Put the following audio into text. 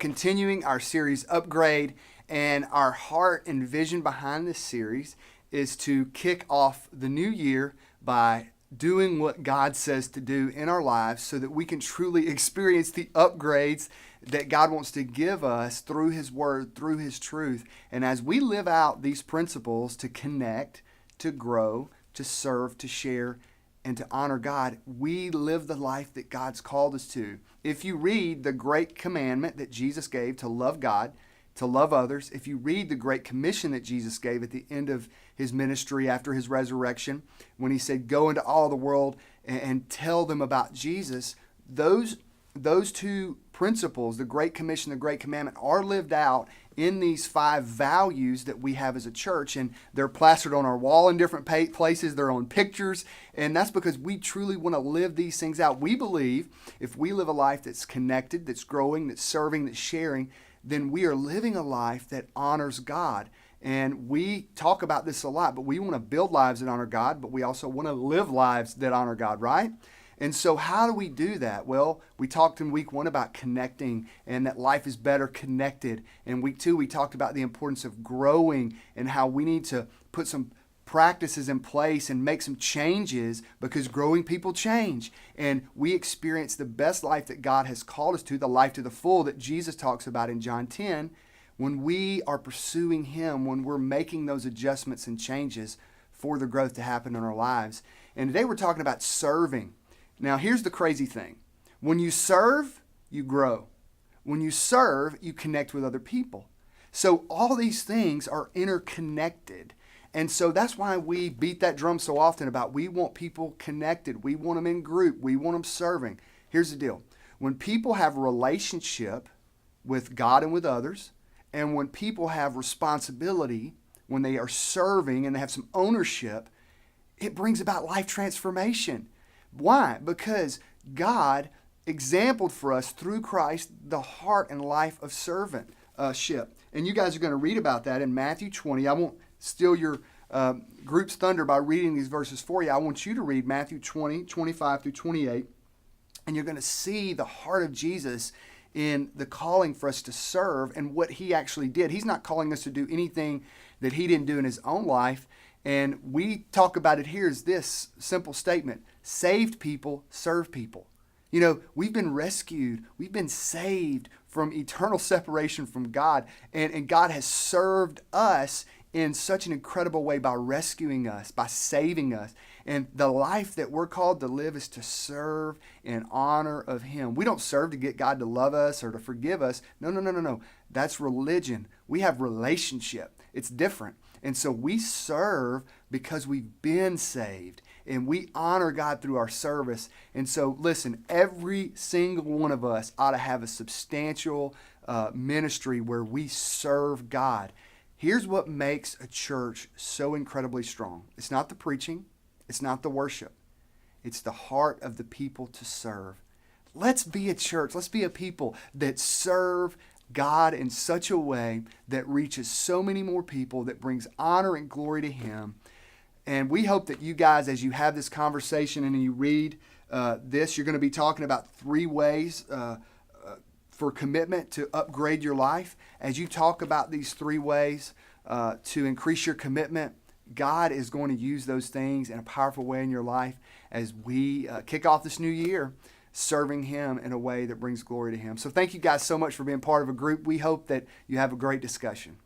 continuing our series Upgrade, and our heart and vision behind this series is to kick off the new year by doing what God says to do in our lives so that we can truly experience the upgrades that God wants to give us through His Word, through His truth. And as we live out these principles to connect, to grow, to serve, to share, and to honor God, we live the life that God's called us to. If you read the great commandment that Jesus gave to love God, to love others, if you read the great commission that Jesus gave at the end of His ministry after His resurrection, when He said, go into all the world and tell them about Jesus, those two principles, the Great Commission, the Great Commandment, are lived out in these 5 values that we have as a church, and they're plastered on our wall in different places. They're on pictures, and that's because we truly want to live these things out. We believe if we live a life that's connected, that's growing, that's serving, that's sharing, then we are living a life that honors God. And we talk about this a lot, but we want to build lives that honor God, but we also want to live lives that honor God, right? And so how do we do that? Well, we talked in week 1 about connecting and that life is better connected. In week 2, we talked about the importance of growing and how we need to put some practices in place and make some changes because growing people change. And we experience the best life that God has called us to, the life to the full that Jesus talks about in John 10, when we are pursuing Him, when we're making those adjustments and changes for the growth to happen in our lives. And today we're talking about serving. Now, here's the crazy thing. When you serve, you grow. When you serve, you connect with other people. So all these things are interconnected. And so that's why we beat that drum so often about we want people connected. We want them in group. We want them serving. Here's the deal. When people have a relationship with God and with others, and when people have responsibility, when they are serving and they have some ownership, it brings about life transformation. Why? Because God exampled for us through Christ the heart and life of servantship. And you guys are going to read about that in Matthew 20. I won't steal your group's thunder by reading these verses for you. I want you to read Matthew 20, 25 through 28. And you're going to see the heart of Jesus in the calling for us to serve and what He actually did. He's not calling us to do anything that He didn't do in His own life. And we talk about it here as this simple statement: saved people serve people. You know, we've been rescued. We've been saved from eternal separation from God. And God has served us in such an incredible way by rescuing us, by saving us. And the life that we're called to live is to serve in honor of Him. We don't serve to get God to love us or to forgive us. No. That's religion. We have relationship. It's different. And so we serve because we've been saved, and we honor God through our service. And so listen, every single one of us ought to have a substantial ministry where we serve God. Here's what makes a church so incredibly strong. It's not the preaching. It's not the worship. It's the heart of the people to serve. Let's be a church. Let's be a people that serve God in such a way that reaches so many more people, that brings honor and glory to Him. And we hope that you guys, as you have this conversation and you read this, you're going to be talking about 3 ways for commitment to upgrade your life. As you talk about these 3 ways to increase your commitment, God is going to use those things in a powerful way in your life as we kick off this new year, serving Him in a way that brings glory to Him. So thank you guys so much for being part of a group. We hope that you have a great discussion.